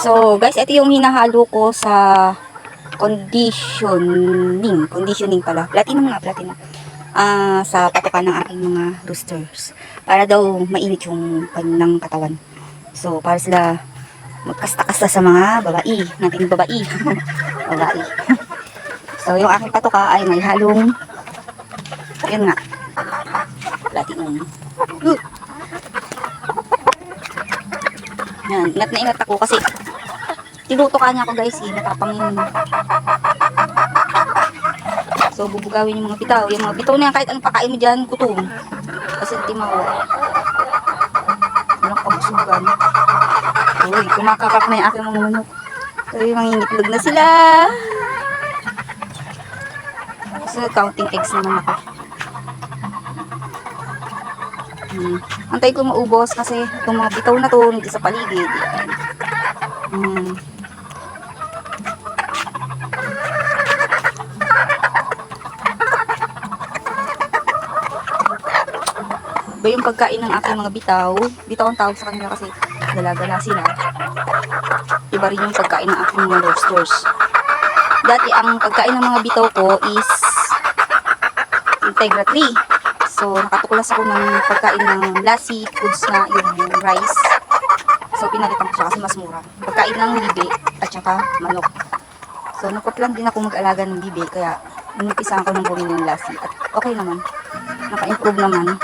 So, guys, ito yung hinahalo ko sa conditioning pala. Platinum. Sa patukan ng aking mga roosters. Para daw mainit yung ng katawan. So, para sila magkasta-kasta sa mga babae. Nating babae. Babae. So, yung aking patuka ay may halong yun nga. Platinum. Yan. Ingat na ingat ako kasi tinutukan niya ako guys. Natapangin. So, bubugawin yung mga bitaw. Yung mga bitaw na yan, kahit anong pakain mo dyan, gutom. Kasi timaw. Walang kabusugan. Uy, kumakakak na yung aking mga manok. So, yung mga initlog na sila. So, counting eggs naman ako. Antay ko maubos kasi itong mga bitaw na to, hindi sa paligid. Iba yung pagkain ng aking mga bitaw. Bitaw ang tawag sa kanila kasi gala-gala sila. Iba rin yung pagkain ng aking mga roosters. Dati ang pagkain ng mga bitaw ko is Integra 3. So, nakatuklas ako ng pagkain ng Lassie Foods na yung rice. So, pinalitan ko siya kasi mas mura. Pagkain ng bibi at saka manok. So, nagpa-plan din ako mag-alaga ng bibi. Kaya, inumpisahan ko ng bumili ng Lassie. At okay naman. Naka-improve naman.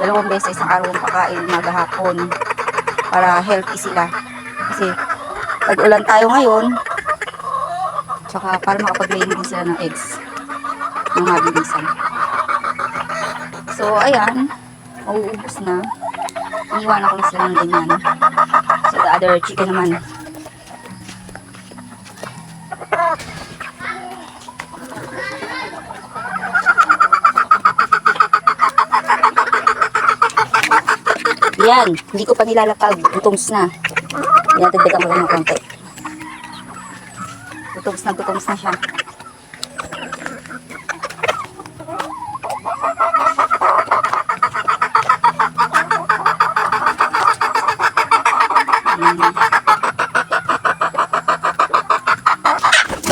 2 beses isang araw ang pakain, maghapon. Para healthy sila. Kasi, pag-ulan tayo ngayon, tsaka para makapag-laying din sila ng eggs. Ng mabilisan. So, ayan. Mauubos na. Iniwanan ko na sila ng ganyan. So, the other chicken naman. Yan. Hindi ko pa nilalapag. Gutoms na. Yan, dagdagan ko lang ng konti. Gutoms na siya.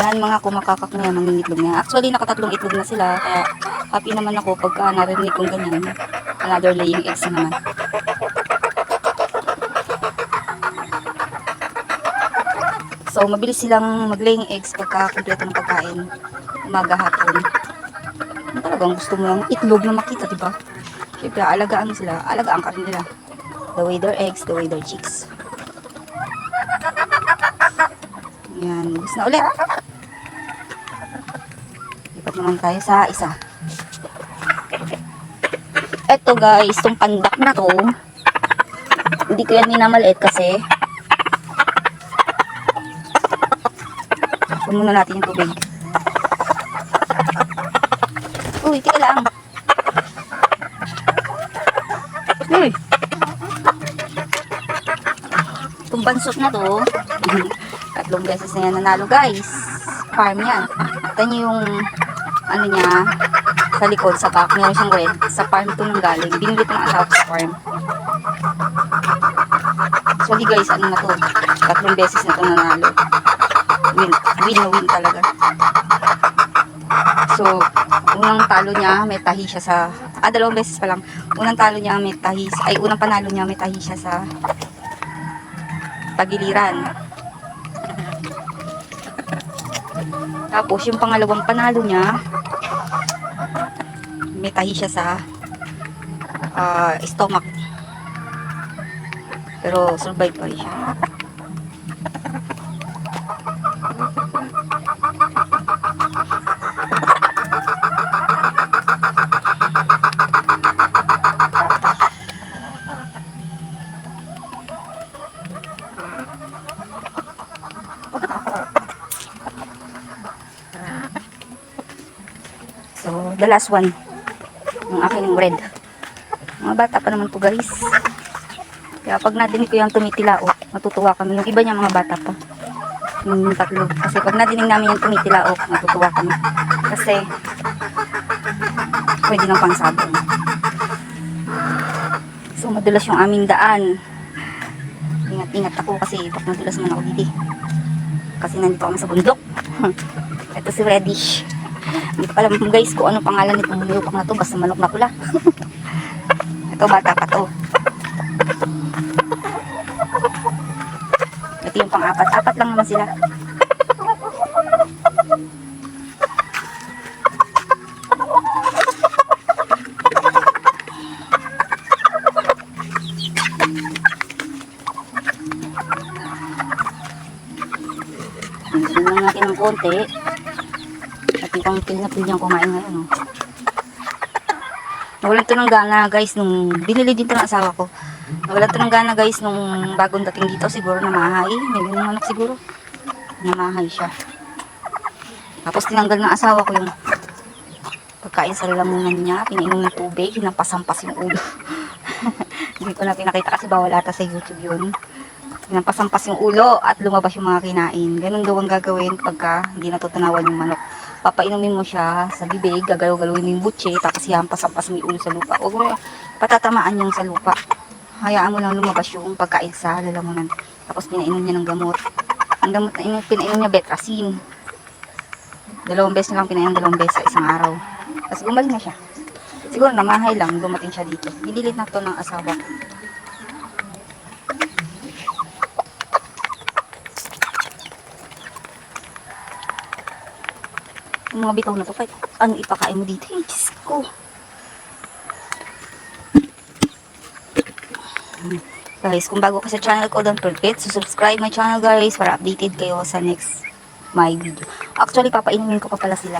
Yan mga kumakakak na yan, mangingitlog niya. Actually, nakatatlong itlog na sila. Kaya happy naman ako pagka narinig kong ganyan. Another laying eggs na naman. So, mabilis silang mag-laying eggs pagka kompleto ng pagkain. Umaga, hapon. Talagang gusto mo lang itlog na makita, diba? Siyempre, alagaan mo sila. Alagaan ka rin nila. The way their eggs, the way their chicks. Yan, gusto na ulit. Lipat naman tayo sa isa. Eto guys, itong pandak na to, hindi ko yan minamaliit kasi muna natin yung tubig. Uy, tika lang. Uy. Itong bansot na to, 3 beses na yan nanalo guys. Farm yan. Ito nyo yung ano niya sa likod, sa back. Meron siyang red. Sa farm ito nang galing. Binili ito ng asawa sa farm. So guys, ano na to? 3 beses na ito nanalo. Win na win talaga. So, unang talo niya, may tahi siya sa 2 beses pa lang. Unang talo niya, may tahi, unang panalo niya, may tahi siya sa tagiliran. Tapos, yung pangalawang panalo niya, may tahi siya sa stomach. Pero, survive pa rin siya. So, the last one. Ang aking red. Mga bata pa naman to guys. Kaya pag nadinig ko yung tumitilao, matutuwa kami. Yung iba niya mga bata pa. Yung 3. Kasi pag nadinig namin yung tumitilao, matutuwa kami. Kasi, pwede lang pang sabon. So, madulas yung aming daan. ingat ako kasi pag nadulas man ako dito. Kasi nandito kami sa bundok. Ito si Reddish. Hindi ko alam guys kung ano pangalan nitong lupang na to. Basta manok na pula. Ito bata pa to. Ito yung pang-apat. Apat lang naman sila. Sundan natin ng konti. At yung pil niyang kumain ngayon. Oh. Nawalan to ng gana guys nung binili dito ng asawa ko. Nawalan to ng gana guys nung bagong dating dito. Siguro namahay. May ganung anak siguro. Namahay siya. Tapos tinanggal ng asawa ko yung pagkain sa lalamunan niya. Pinainom ng tubig. Hinampasampas yung ulo. Hindi ko na pinakita kasi bawal ata sa YouTube yun. Hinampasampas yung ulo at lumabas yung mga kinain. Ganun daw ang gagawin pagka hindi natutunawan yung manok. Papainumin mo siya sa bibig, gagalaw-galawin mo yung butche, tapos hihampas-hampas mo yung ulo sa lupa. Huwag mo patatamaan yung sa lupa. Hayaan mo lang lumabas yung pagkain sa lalamunan. Tapos pinainom niya ng gamot. Ang gamot na pinainom niya Betracin. 2 beses na lang pinainom, 2 beses sa isang araw. Tapos gumaling na siya. Siguro namahay lang, dumating siya dito. Ginilit na to ng asawa. Yung mga bitaw na to, kahit ano ipakain mo dito, Diyos ko. Guys, kung bago ka sa channel ko, don't forget to subscribe my channel guys para updated kayo sa next my video. Actually, papainumin ko pa pala sila.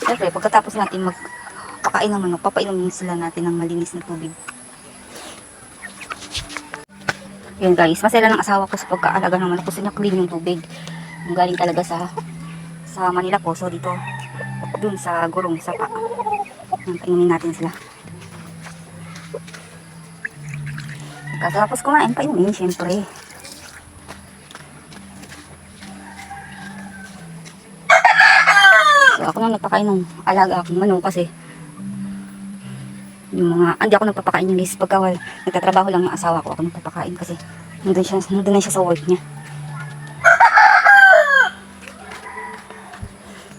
Siyempre, pagkatapos natin magpakain ng manok, papainumin sila natin ng malinis na tubig. Yun guys, masaya ng asawa ko sa pagkaalaga ng manok kasi na-clean yung tubig. Yung galing talaga sa Manila po, so dito dun sa gurong sapa. Painumin natin sila. Tapos kumain, painumin syempre. So ako na nagpakain ng alaga akong manok kasi yung mga, hindi ako nagpapakain yung guys pagka nagtatrabaho lang yung asawa ko, ako nagpapakain kasi nandun na siya sa work niya.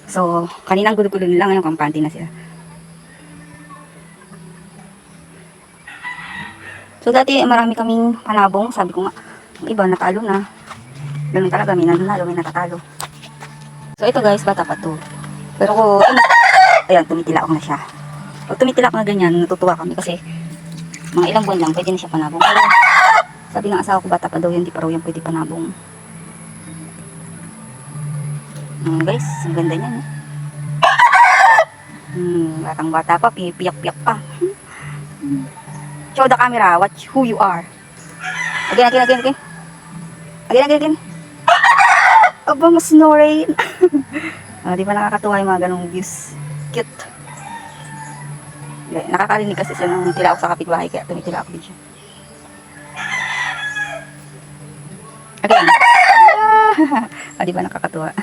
So, kaninang gulo-gulo nila, ngayon kampante na sila. So, dati marami kaming panabong. Sabi ko nga, yung iba natalo na. Ganun talaga, may nanalo, may natatalo. So, ito guys, bata pa to. Pero kung, ayan, tumitila na siya. Pag tumitila na ganyan, natutuwa kami kasi mga ilang buwan lang, pwede na siya panabong. Pero, sabi ng asawa ko, bata pa daw yan, di pa raw yan pwede panabong. Guys, ang ganda niya, no? Batang bata pa, piyak-piyak pa. Show the camera, watch who you are. Again. Again. Aba, mas snoring. Di ba nakakatuwa yung mga ganong views? Cute. Nakakarinig kasi siya nung tila ako sa kapitbahay, kaya tumitila ako din siya. Again. Di ba nakakatuwa?